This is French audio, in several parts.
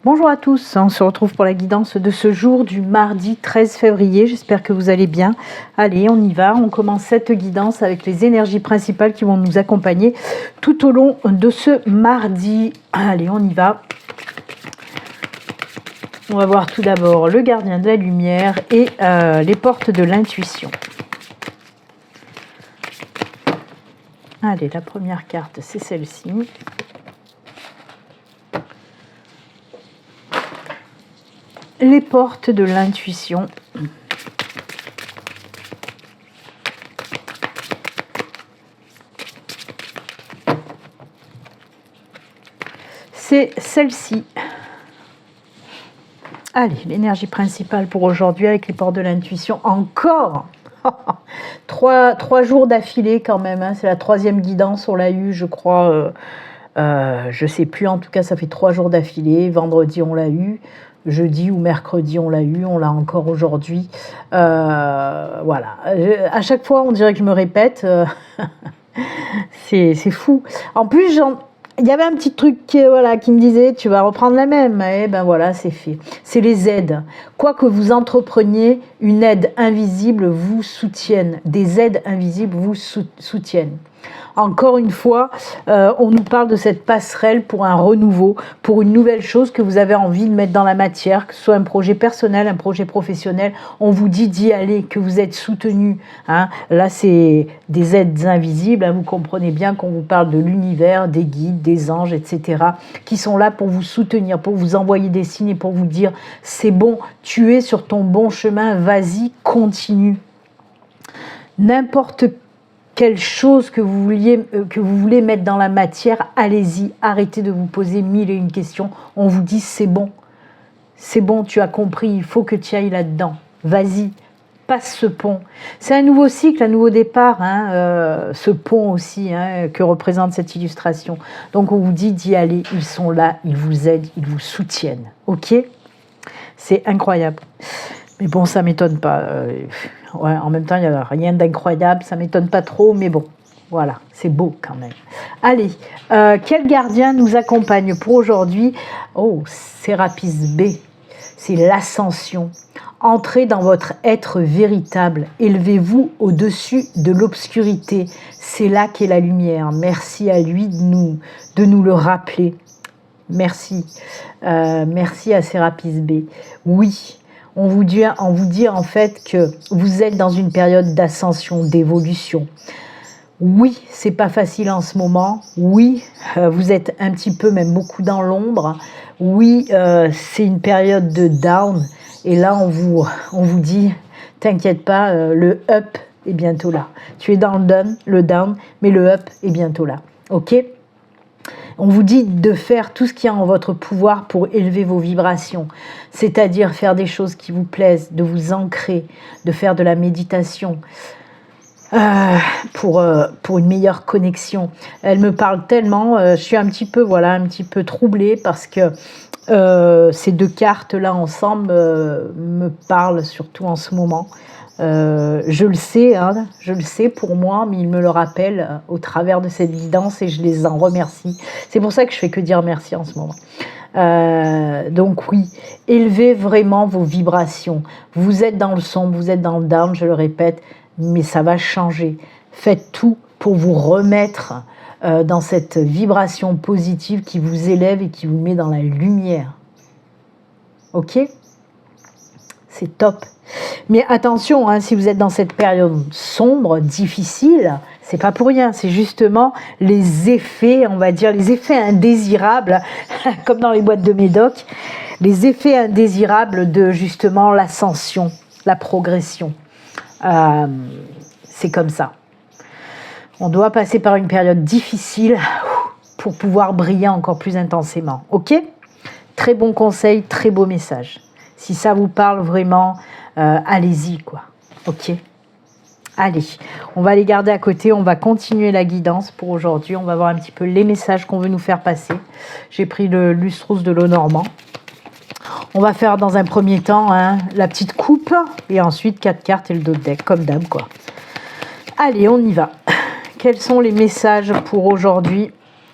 Bonjour à tous, on se retrouve pour la guidance de ce jour du mardi 13 février. J'espère que vous allez bien. Allez, on y va. On commence cette guidance avec les énergies principales qui vont nous accompagner tout au long de ce mardi. Allez, on y va. On va voir tout d'abord le gardien de la lumière et les portes de l'intuition. Allez, la première carte, c'est celle-ci. Les portes de l'intuition. C'est celle-ci. Allez, l'énergie principale pour aujourd'hui avec les portes de l'intuition. Encore trois jours d'affilée quand même. Hein. C'est la troisième guidance, on l'a eu, je crois. Je ne sais plus, en tout cas, ça fait 3 jours d'affilée. Vendredi, on l'a eu. Jeudi ou mercredi, on l'a eu, on l'a encore aujourd'hui. Voilà. À chaque fois, on dirait que je me répète. C'est fou. En plus, il y avait un petit truc qui me disait, tu vas reprendre la même. Et ben voilà, c'est fait. C'est les aides. Quoi que vous entrepreniez, une aide invisible vous soutienne. Des aides invisibles vous soutiennent. Encore une fois, on nous parle de cette passerelle pour un renouveau, pour une nouvelle chose que vous avez envie de mettre dans la matière, que ce soit un projet personnel, un projet professionnel. On vous dit d'y aller, que vous êtes soutenu. Hein. Là, c'est des aides invisibles. Hein. Vous comprenez bien qu'on vous parle de l'univers, des guides, des anges, etc., qui sont là pour vous soutenir, pour vous envoyer des signes et pour vous dire « c'est bon, tu es sur ton bon chemin, vas-y, continue ». N'importe quelle chose que vous voulez mettre dans la matière, allez-y, arrêtez de vous poser 1001 questions. On vous dit c'est bon, tu as compris, il faut que tu ailles là-dedans. Vas-y, passe ce pont. C'est un nouveau cycle, un nouveau départ, hein, ce pont aussi hein, que représente cette illustration. Donc on vous dit d'y aller, ils sont là, ils vous aident, ils vous soutiennent. Ok ? C'est incroyable. Mais bon, ça ne m'étonne pas. Ouais, en même temps, il n'y a rien d'incroyable, ça ne m'étonne pas trop, mais bon, voilà, c'est beau quand même. Allez, quel gardien nous accompagne pour aujourd'hui? Oh, Sérapis B, c'est l'ascension. Entrez dans votre être véritable, élevez-vous au-dessus de l'obscurité. C'est là qu'est la lumière. Merci à lui de nous le rappeler. Merci. Merci à Sérapis B. Oui. On vous dit en fait que vous êtes dans une période d'ascension, d'évolution. Oui, c'est pas facile en ce moment. Oui, vous êtes un petit peu, même beaucoup dans l'ombre. Oui, c'est une période de down. Et là, on vous dit, t'inquiète pas, le up est bientôt là. Tu es dans le down, mais le up est bientôt là. Ok ? On vous dit de faire tout ce qui est en votre pouvoir pour élever vos vibrations, c'est-à-dire faire des choses qui vous plaisent, de vous ancrer, de faire de la méditation pour une meilleure connexion. Elle me parle tellement, je suis un petit peu troublée parce que ces deux cartes-là ensemble me parlent surtout en ce moment. Je le sais pour moi, mais il me le rappelle au travers de cette guidance et je les en remercie. C'est pour ça que je fais que dire merci en ce moment. Donc oui, élevez vraiment vos vibrations. Vous êtes dans le sombre, vous êtes dans le down, je le répète, mais ça va changer. Faites tout pour vous remettre dans cette vibration positive qui vous élève et qui vous met dans la lumière. Ok ? C'est top. Mais attention, hein, si vous êtes dans cette période sombre, difficile, c'est pas pour rien. C'est justement les effets, on va dire, les effets indésirables, comme dans les boîtes de médoc, les effets indésirables de justement l'ascension, la progression. C'est comme ça. On doit passer par une période difficile pour pouvoir briller encore plus intensément. Ok ? Très bon conseil, très beau message. Si ça vous parle vraiment, allez-y, quoi. Ok ? Allez, on va les garder à côté. On va continuer la guidance pour aujourd'hui. On va voir un petit peu les messages qu'on veut nous faire passer. J'ai pris le Lustrous de l'eau normand. On va faire dans un premier temps la petite coupe et ensuite 4 cartes et le dos de deck, comme d'hab, quoi. Allez, on y va. Quels sont les messages pour aujourd'hui?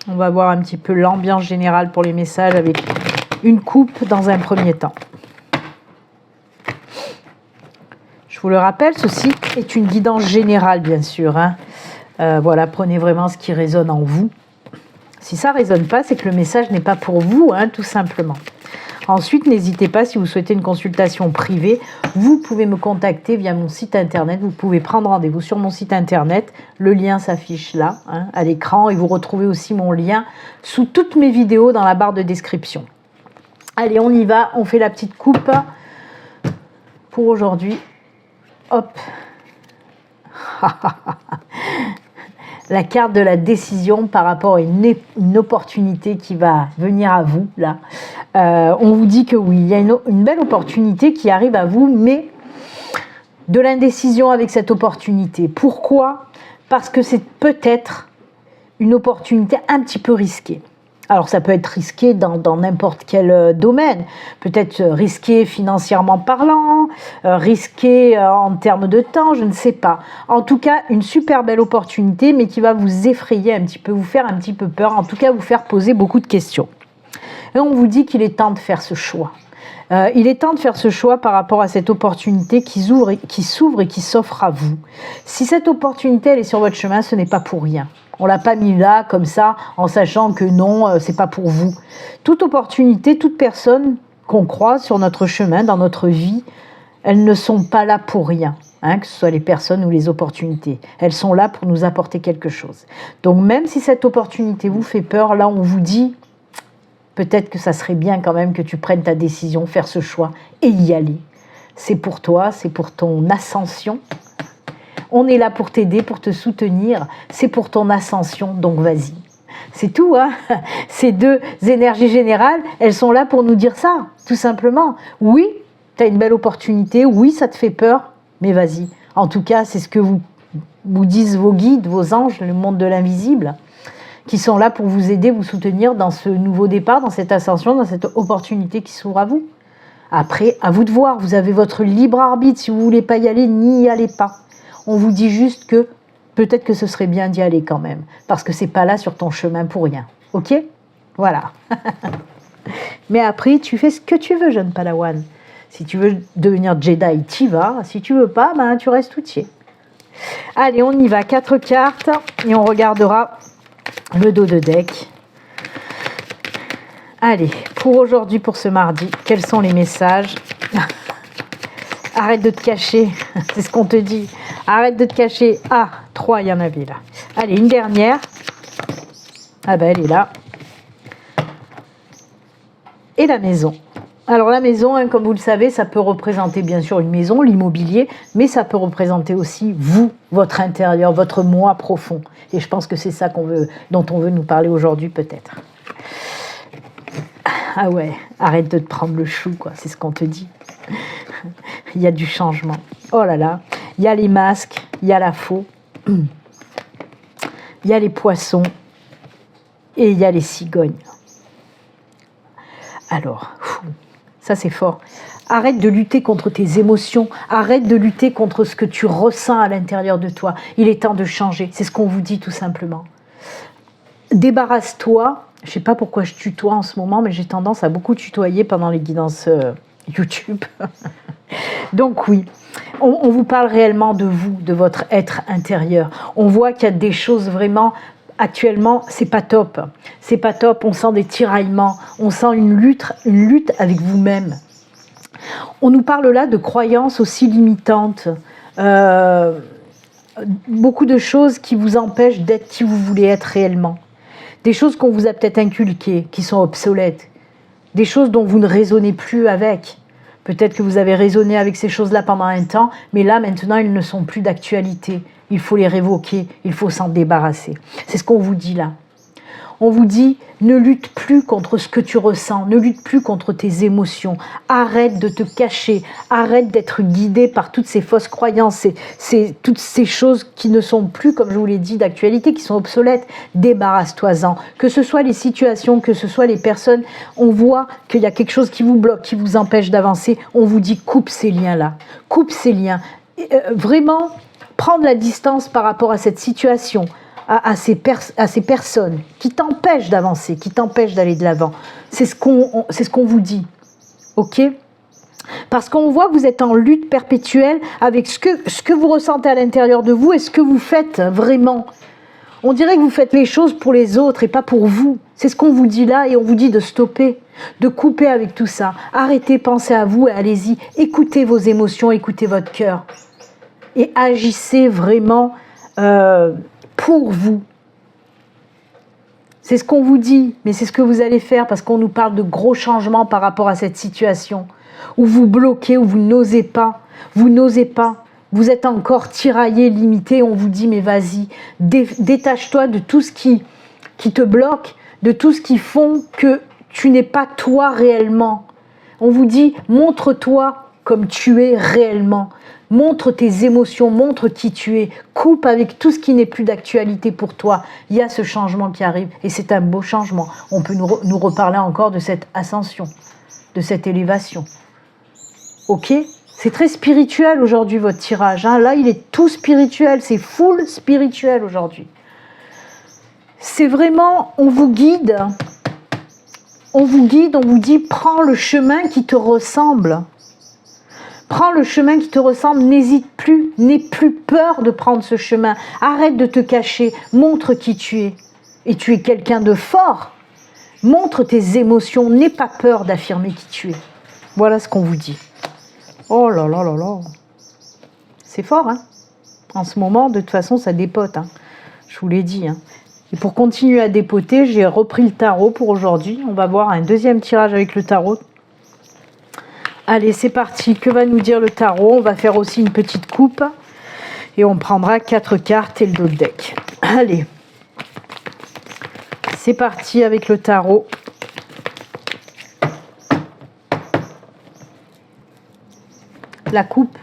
On va voir un petit peu l'ambiance générale pour les messages avec une coupe dans un premier temps. Je vous le rappelle, ceci est une guidance générale, bien sûr. Hein. Voilà, prenez vraiment ce qui résonne en vous. Si ça ne résonne pas, c'est que le message n'est pas pour vous, hein, tout simplement. Ensuite, n'hésitez pas, si vous souhaitez une consultation privée, vous pouvez me contacter via mon site internet. Vous pouvez prendre rendez-vous sur mon site internet. Le lien s'affiche là, hein, à l'écran. Et vous retrouvez aussi mon lien sous toutes mes vidéos dans la barre de description. Allez, on y va. On fait la petite coupe pour aujourd'hui. Hop. La carte de la décision par rapport à une opportunité qui va venir à vous, là. On vous dit que oui, il y a une belle opportunité qui arrive à vous, mais de l'indécision avec cette opportunité. Pourquoi? Parce que c'est peut-être une opportunité un petit peu risquée. Alors ça peut être risqué dans n'importe quel domaine, peut-être risqué financièrement parlant, risqué en termes de temps, je ne sais pas. En tout cas, une super belle opportunité, mais qui va vous effrayer un petit peu, vous faire un petit peu peur, en tout cas vous faire poser beaucoup de questions. Et on vous dit qu'il est temps de faire ce choix. Il est temps de faire ce choix par rapport à cette opportunité qui s'ouvre et qui s'offre à vous. Si cette opportunité elle est sur votre chemin, ce n'est pas pour rien. On ne l'a pas mis là, comme ça, en sachant que non, ce n'est pas pour vous. Toute opportunité, toute personne qu'on croise sur notre chemin, dans notre vie, elles ne sont pas là pour rien, hein, que ce soit les personnes ou les opportunités. Elles sont là pour nous apporter quelque chose. Donc même si cette opportunité vous fait peur, là on vous dit, peut-être que ça serait bien quand même que tu prennes ta décision, faire ce choix et y aller. C'est pour toi, c'est pour ton ascension. On est là pour t'aider, pour te soutenir. C'est pour ton ascension, donc vas-y. C'est tout, hein. Ces deux énergies générales, elles sont là pour nous dire ça, tout simplement. Oui, tu as une belle opportunité, oui, ça te fait peur, mais vas-y. En tout cas, c'est ce que vous disent vos guides, vos anges, le monde de l'invisible, qui sont là pour vous aider, vous soutenir dans ce nouveau départ, dans cette ascension, dans cette opportunité qui s'ouvre à vous. Après, à vous de voir, vous avez votre libre arbitre. Si vous ne voulez pas y aller, n'y allez pas. On vous dit juste que peut-être que ce serait bien d'y aller quand même, parce que c'est pas là sur ton chemin pour rien. Ok? Voilà. Mais après, tu fais ce que tu veux, jeune Padawan. Si tu veux devenir Jedi, t'y vas. Si tu veux pas, ben, tu restes outier. Allez, on y va. 4 cartes et on regardera le dos de deck. Allez, pour aujourd'hui, pour ce mardi, quels sont les messages? Arrête de te cacher, c'est ce qu'on te dit. Arrête de te cacher. Ah, 3, il y en avait là. Allez, une dernière. Ah ben, elle est là. Et la maison. Alors la maison, hein, comme vous le savez, ça peut représenter bien sûr une maison, l'immobilier, mais ça peut représenter aussi vous, votre intérieur, votre moi profond. Et je pense que c'est ça dont on veut nous parler aujourd'hui peut-être. Ah ouais, arrête de te prendre le chou, quoi. C'est ce qu'on te dit. Il y a du changement. Oh là là, il y a les masques, il y a la faux, il y a les poissons et il y a les cigognes. Alors, ça c'est fort. Arrête de lutter contre tes émotions, arrête de lutter contre ce que tu ressens à l'intérieur de toi. Il est temps de changer, c'est ce qu'on vous dit tout simplement. Débarrasse-toi. Je ne sais pas pourquoi je tutoie en ce moment, mais j'ai tendance à beaucoup tutoyer pendant les guidances YouTube. Donc oui, on vous parle réellement de vous, de votre être intérieur. On voit qu'il y a des choses vraiment, actuellement, c'est pas top. C'est pas top, on sent des tiraillements, on sent une lutte avec vous-même. On nous parle là de croyances aussi limitantes, beaucoup de choses qui vous empêchent d'être qui vous voulez être réellement. Des choses qu'on vous a peut-être inculquées, qui sont obsolètes. Des choses dont vous ne raisonnez plus avec. Peut-être que vous avez raisonné avec ces choses-là pendant un temps, mais là, maintenant, elles ne sont plus d'actualité. Il faut les révoquer, il faut s'en débarrasser. C'est ce qu'on vous dit là. On vous dit, ne lutte plus contre ce que tu ressens, ne lutte plus contre tes émotions. Arrête de te cacher, arrête d'être guidé par toutes ces fausses croyances, toutes ces choses qui ne sont plus, comme je vous l'ai dit, d'actualité, qui sont obsolètes. Débarrasse-toi-en. Que ce soit les situations, que ce soit les personnes, on voit qu'il y a quelque chose qui vous bloque, qui vous empêche d'avancer. On vous dit, coupe ces liens-là, coupe ces liens. Vraiment, prendre la distance par rapport à cette situation. à ces personnes qui t'empêchent d'avancer, qui t'empêchent d'aller de l'avant. C'est ce qu'on vous dit. Ok ? Parce qu'on voit que vous êtes en lutte perpétuelle avec ce que vous ressentez à l'intérieur de vous et ce que vous faites vraiment. On dirait que vous faites les choses pour les autres et pas pour vous. C'est ce qu'on vous dit là et on vous dit de stopper, de couper avec tout ça. Arrêtez, pensez à vous et allez-y. Écoutez vos émotions, écoutez votre cœur. Et agissez vraiment pour vous. C'est ce qu'on vous dit, mais c'est ce que vous allez faire parce qu'on nous parle de gros changements par rapport à cette situation. Où vous bloquez, où vous n'osez pas. Vous n'osez pas. Vous êtes encore tiraillé, limité. On vous dit, mais vas-y, détache-toi de tout ce qui te bloque, de tout ce qui font que tu n'es pas toi réellement. On vous dit, montre-toi comme tu es réellement. Montre tes émotions, montre qui tu es. Coupe avec tout ce qui n'est plus d'actualité pour toi. Il y a ce changement qui arrive et c'est un beau changement. On peut nous reparler encore de cette ascension, de cette élévation. Ok ? C'est très spirituel aujourd'hui votre tirage. Hein. Là, il est tout spirituel. C'est full spirituel aujourd'hui. C'est vraiment, on vous guide. On vous guide, on vous dit, prends le chemin qui te ressemble. Prends le chemin qui te ressemble, n'hésite plus, n'aie plus peur de prendre ce chemin. Arrête de te cacher, montre qui tu es. Et tu es quelqu'un de fort. Montre tes émotions, n'aie pas peur d'affirmer qui tu es. Voilà ce qu'on vous dit. Oh là là là là. C'est fort, hein. En ce moment, de toute façon, ça dépote. Hein. Je vous l'ai dit. Hein. Et pour continuer à dépoter, j'ai repris le tarot pour aujourd'hui. On va voir un deuxième tirage avec le tarot. Allez, c'est parti. Que va nous dire le tarot? On va faire aussi une petite coupe. Et on prendra 4 cartes et le dos de deck. Allez. C'est parti avec le tarot. La coupe.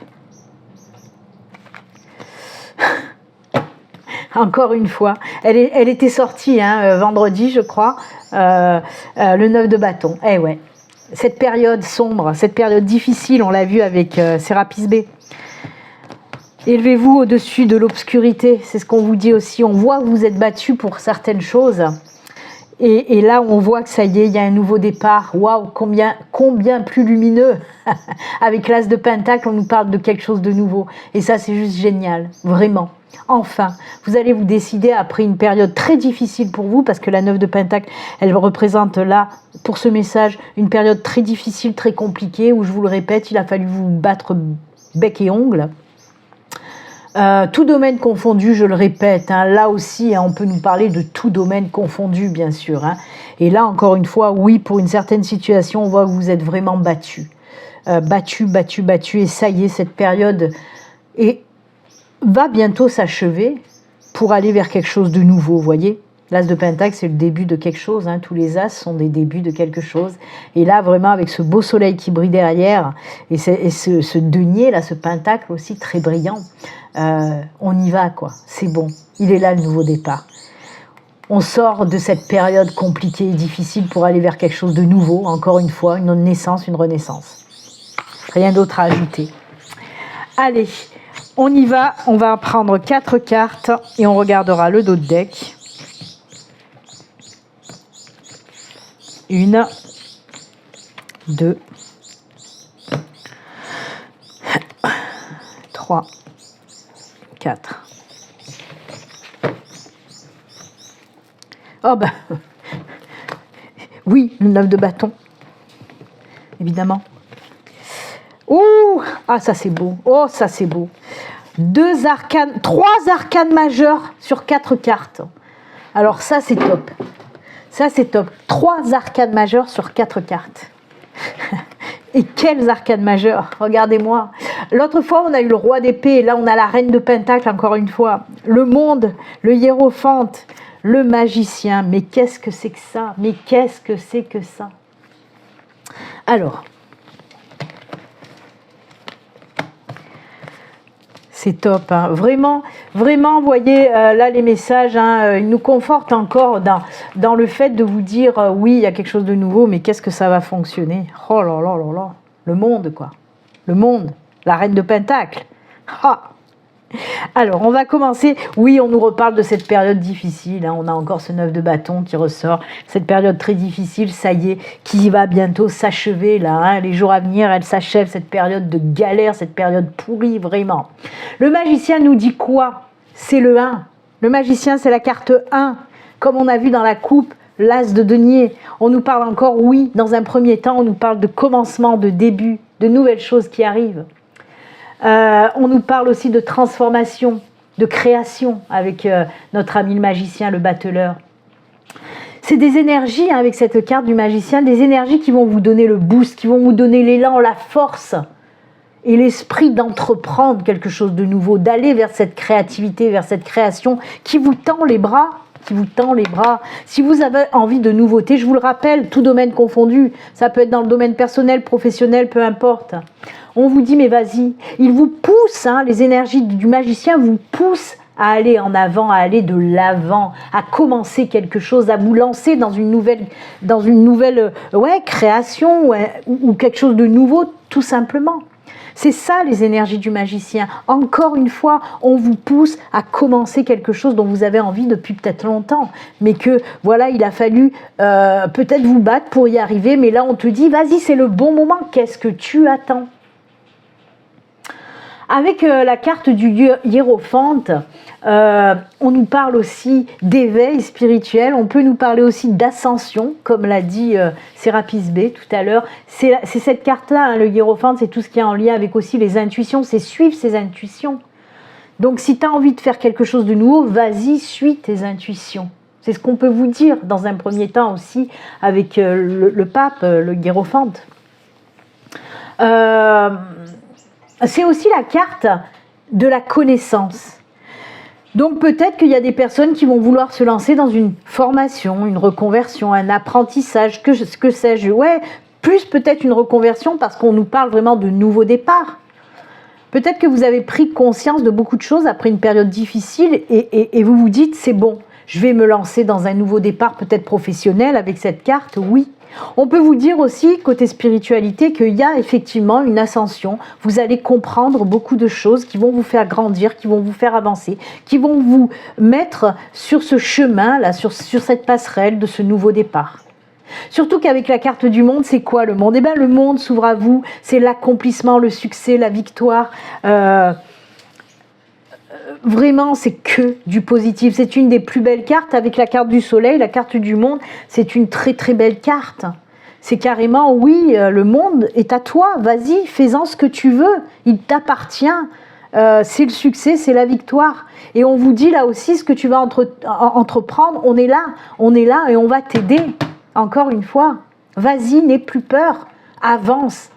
Encore une fois. Elle était sortie vendredi, je crois. Le 9 de bâton. Eh ouais. Cette période sombre, cette période difficile, on l'a vu avec Sérapis B. Élevez-vous au-dessus de l'obscurité. C'est ce qu'on vous dit aussi. On voit que vous êtes battu pour certaines choses. Et là, on voit que ça y est, il y a un nouveau départ. Waouh, combien plus lumineux. Avec l'As de Pentacle, on nous parle de quelque chose de nouveau. Et ça, c'est juste génial, vraiment. Enfin, vous allez vous décider après une période très difficile pour vous, parce que la 9 de Pentacle, elle représente là, pour ce message, une période très difficile, très compliquée, où je vous le répète, il a fallu vous battre bec et ongles. Tout domaine confondu, je le répète, hein, là aussi, hein, on peut nous parler de tout domaine confondu, bien sûr. Hein. Et là, encore une fois, oui, pour une certaine situation, on voit que vous êtes vraiment battu. Battu, et ça y est, cette période va bientôt s'achever pour aller vers quelque chose de nouveau, vous voyez. L'As de Pentacle, c'est le début de quelque chose. Hein. Tous les As sont des débuts de quelque chose. Et là, vraiment, avec ce beau soleil qui brille derrière, et ce denier, là, ce Pentacle aussi très brillant, on y va, quoi. C'est bon. Il est là, le nouveau départ. On sort de cette période compliquée et difficile pour aller vers quelque chose de nouveau. Encore une fois, une naissance, une renaissance. Rien d'autre à ajouter. Allez, on y va. On va prendre 4 cartes et on regardera le dos de deck. 1, 2, 3, 4. Oh ben, oui, le 9 de bâton, évidemment. Ouh, ah ça c'est beau, oh ça c'est beau. 3 arcanes majeures sur 4 cartes. Alors ça c'est top. Ça, c'est top. 3 arcanes majeures sur 4 cartes. Et quelles arcanes majeures! Regardez-moi. L'autre fois, on a eu le roi d'épée. Et là, on a la reine de Pentacle, encore une fois. Le monde, le hiérophante, le magicien. Mais qu'est-ce que c'est que ça? Mais qu'est-ce que c'est que ça? Alors, c'est top, hein. Vraiment, vous voyez, là les messages, hein, ils nous confortent encore dans le fait de vous dire, oui, il y a quelque chose de nouveau, mais qu'est-ce que ça va fonctionner? Oh là là là là, le monde, quoi. Le monde, la reine de Pentacle. Ah, Alors, on va commencer. Oui, on nous reparle de cette période difficile. Hein. On a encore ce 9 de bâton qui ressort. Cette période très difficile, ça y est, qui va bientôt s'achever. Là, hein. Les jours à venir, elle s'achève, cette période de galère, cette période pourrie, vraiment. Le magicien nous dit quoi? C'est le 1. Le magicien, c'est la carte 1. Comme on a vu dans la coupe, l'as de denier. On nous parle encore, oui, dans un premier temps, on nous parle de commencement, de début, de nouvelles choses qui arrivent. On nous parle aussi de transformation, de création avec notre ami le magicien, le battleur. C'est des énergies, hein, avec cette carte du magicien, des énergies qui vont vous donner le boost, qui vont vous donner l'élan, la force et l'esprit d'entreprendre quelque chose de nouveau, d'aller vers cette créativité, vers cette création qui vous tend les bras. Qui vous tend les bras. Si vous avez envie de nouveautés, je vous le rappelle, tout domaine confondu, ça peut être dans le domaine personnel, professionnel, peu importe. On vous dit, mais vas-y, il vous pousse, hein, les énergies du magicien vous poussent à aller en avant, à aller de l'avant, à commencer quelque chose, à vous lancer dans une nouvelle création ou quelque chose de nouveau, tout simplement. C'est ça les énergies du magicien. Encore une fois, on vous pousse à commencer quelque chose dont vous avez envie depuis peut-être longtemps. Mais que voilà, il a fallu peut-être vous battre pour y arriver. Mais là, on te dit, vas-y, c'est le bon moment. Qu'est-ce que tu attends? Avec la carte du hiérophante, on nous parle aussi d'éveil spirituel, on peut nous parler aussi d'ascension, comme l'a dit Sérapis B tout à l'heure. C'est cette carte-là, hein, le hiérophante, c'est tout ce qui est en lien avec aussi les intuitions, c'est suivre ses intuitions. Donc si tu as envie de faire quelque chose de nouveau, vas-y, suis tes intuitions. C'est ce qu'on peut vous dire dans un premier temps aussi avec le pape, le hiérophante. C'est aussi la carte de la connaissance. Donc peut-être qu'il y a des personnes qui vont vouloir se lancer dans une formation, une reconversion, un apprentissage, que sais-je. Ouais, plus peut-être une reconversion parce qu'on nous parle vraiment de nouveau départ. Peut-être que vous avez pris conscience de beaucoup de choses après une période difficile et vous vous dites c'est bon, je vais me lancer dans un nouveau départ peut-être professionnel avec cette carte, oui. On peut vous dire aussi, côté spiritualité, qu'il y a effectivement une ascension. Vous allez comprendre beaucoup de choses qui vont vous faire grandir, qui vont vous faire avancer, qui vont vous mettre sur ce chemin-là, sur cette passerelle de ce nouveau départ. Surtout qu'avec la carte du monde, c'est quoi le monde? Eh bien, le monde s'ouvre à vous, c'est l'accomplissement, le succès, la victoire. Vraiment, c'est que du positif. C'est une des plus belles cartes avec la carte du soleil, la carte du monde. C'est une très très belle carte. C'est carrément, oui, le monde est à toi. Vas-y, fais-en ce que tu veux. Il t'appartient. C'est le succès, c'est la victoire. Et on vous dit là aussi ce que tu vas entreprendre. On est là et on va t'aider. Encore une fois, vas-y, n'aie plus peur. Avance.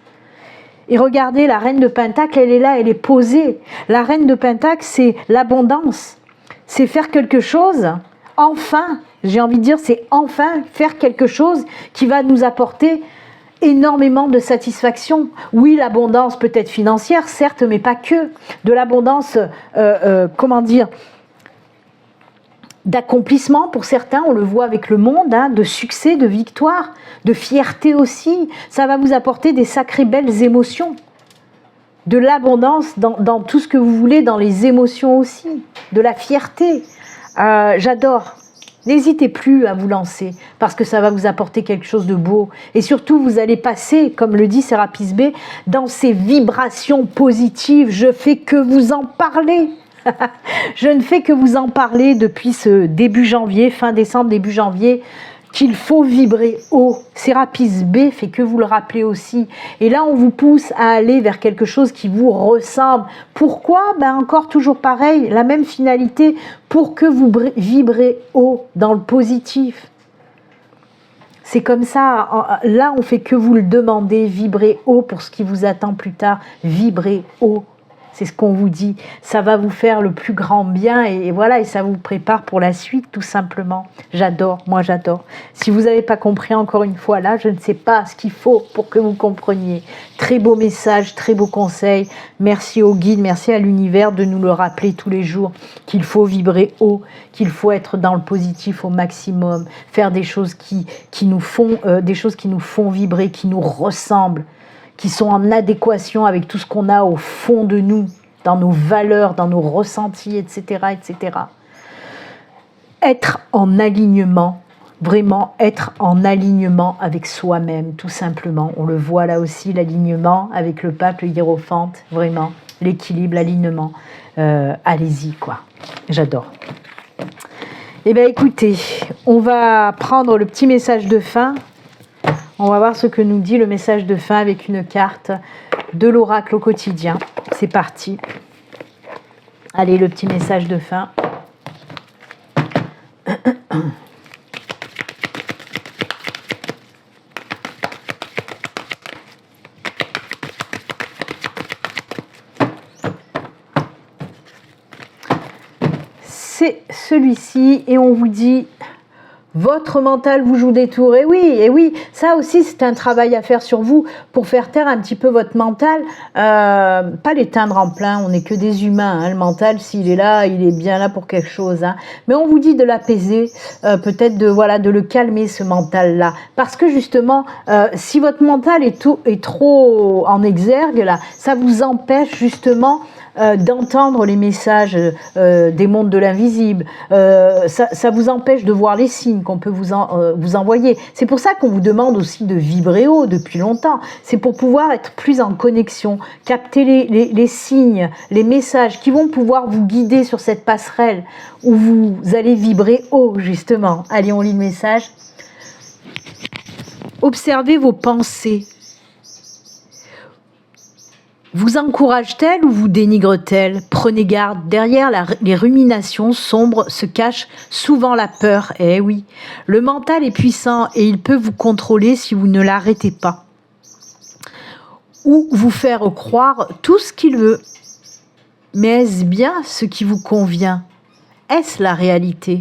Et regardez, la reine de Pentacle, elle est là, elle est posée. La reine de Pentacle, c'est l'abondance. C'est faire quelque chose, enfin, j'ai envie de dire, c'est enfin faire quelque chose qui va nous apporter énormément de satisfaction. Oui, l'abondance peut être financière, certes, mais pas que. De l'abondance, d'accomplissement pour certains, on le voit avec le monde, hein, de succès, de victoire, de fierté aussi. Ça va vous apporter des sacrées belles émotions. De l'abondance dans tout ce que vous voulez, dans les émotions aussi. De la fierté. J'adore. N'hésitez plus à vous lancer parce que ça va vous apporter quelque chose de beau. Et surtout, vous allez passer, comme le dit Sérapis B, dans ces vibrations positives. Je fais que vous en parler. Je ne fais que vous en parler depuis ce début janvier, fin décembre, début janvier, qu'il faut vibrer haut. Sérapis B fait que vous le rappelez aussi. Et là, on vous pousse à aller vers quelque chose qui vous ressemble. Pourquoi? Encore toujours pareil, la même finalité, pour que vous vibrez haut dans le positif. C'est comme ça, là, on fait que vous le demander, vibrer haut pour ce qui vous attend plus tard, vibrer haut. C'est ce qu'on vous dit. Ça va vous faire le plus grand bien et voilà, et ça vous prépare pour la suite tout simplement. J'adore, moi j'adore. Si vous n'avez pas compris encore une fois là, je ne sais pas ce qu'il faut pour que vous compreniez. Très beau message, très beau conseil. Merci au guide, merci à l'univers de nous le rappeler tous les jours qu'il faut vibrer haut, qu'il faut être dans le positif au maximum, faire des choses qui nous font vibrer, qui nous ressemblent, qui sont en adéquation avec tout ce qu'on a au fond de nous. dans nos valeurs, dans nos ressentis, etc., etc. Être en alignement, vraiment être en alignement avec soi-même, tout simplement. On le voit là aussi, l'alignement avec le pape, le hiérophante, vraiment, l'équilibre, l'alignement. Allez-y, quoi. J'adore. Eh bien, écoutez, on va prendre le petit message de fin. On va voir ce que nous dit le message de fin avec une carte de l'oracle au quotidien. C'est parti. Allez, le petit message de fin. C'est celui-ci et on vous dit votre mental vous joue des tours. Et oui, ça aussi c'est un travail à faire sur vous pour faire taire un petit peu votre mental, pas l'éteindre en plein, on n'est que des humains, hein. Le mental s'il est là, il est bien là pour quelque chose, hein. Mais on vous dit de l'apaiser, peut-être de le calmer ce mental là, parce que justement si votre mental est trop en exergue là, ça vous empêche justement d'entendre les messages des mondes de l'invisible, ça vous empêche de voir les signes qu'on peut vous envoyer. C'est pour ça qu'on vous demande aussi de vibrer haut depuis longtemps. C'est pour pouvoir être plus en connexion, capter les signes, les messages qui vont pouvoir vous guider sur cette passerelle où vous allez vibrer haut, justement. Allez, on lit le message. Observez vos pensées. Vous encourage-t-elle ou vous dénigre-t-elle? Prenez garde, derrière les ruminations sombres se cache souvent la peur. Eh oui, le mental est puissant et il peut vous contrôler si vous ne l'arrêtez pas. Ou vous faire croire tout ce qu'il veut. Mais est-ce bien ce qui vous convient? Est-ce la réalité?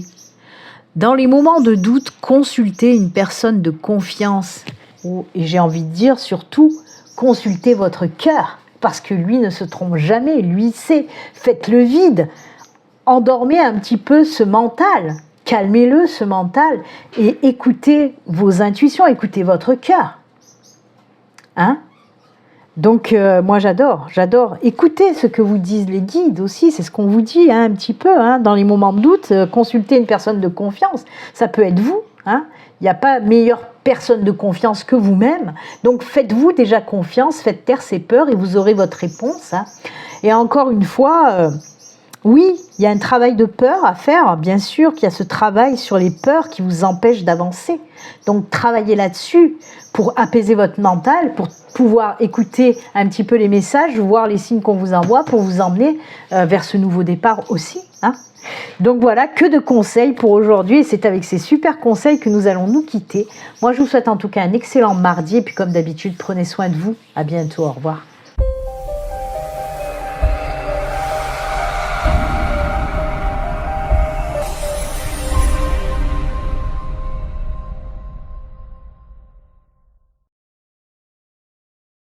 Dans les moments de doute, consultez une personne de confiance. Et j'ai envie de dire surtout, consultez votre cœur. Parce que lui ne se trompe jamais, lui sait. Faites le vide, endormez un petit peu ce mental, calmez-le ce mental et écoutez vos intuitions, écoutez votre cœur. Hein? Donc moi j'adore. Écoutez ce que vous disent les guides aussi, c'est ce qu'on vous dit hein, un petit peu. Hein, dans les moments de doute, consultez une personne de confiance, ça peut être vous. Hein. Il n'y a pas meilleure personne de confiance que vous-même. Donc faites-vous déjà confiance, faites taire ces peurs et vous aurez votre réponse. Hein. Et encore une fois, oui, il y a un travail de peur à faire, bien sûr qu'il y a ce travail sur les peurs qui vous empêchent d'avancer. Donc travaillez là-dessus pour apaiser votre mental, pour pouvoir écouter un petit peu les messages, voir les signes qu'on vous envoie pour vous emmener vers ce nouveau départ aussi. Hein. Donc voilà, que de conseils pour aujourd'hui et c'est avec ces super conseils que nous allons nous quitter. Moi je vous souhaite en tout cas un excellent mardi et puis comme d'habitude prenez soin de vous, à bientôt, au revoir.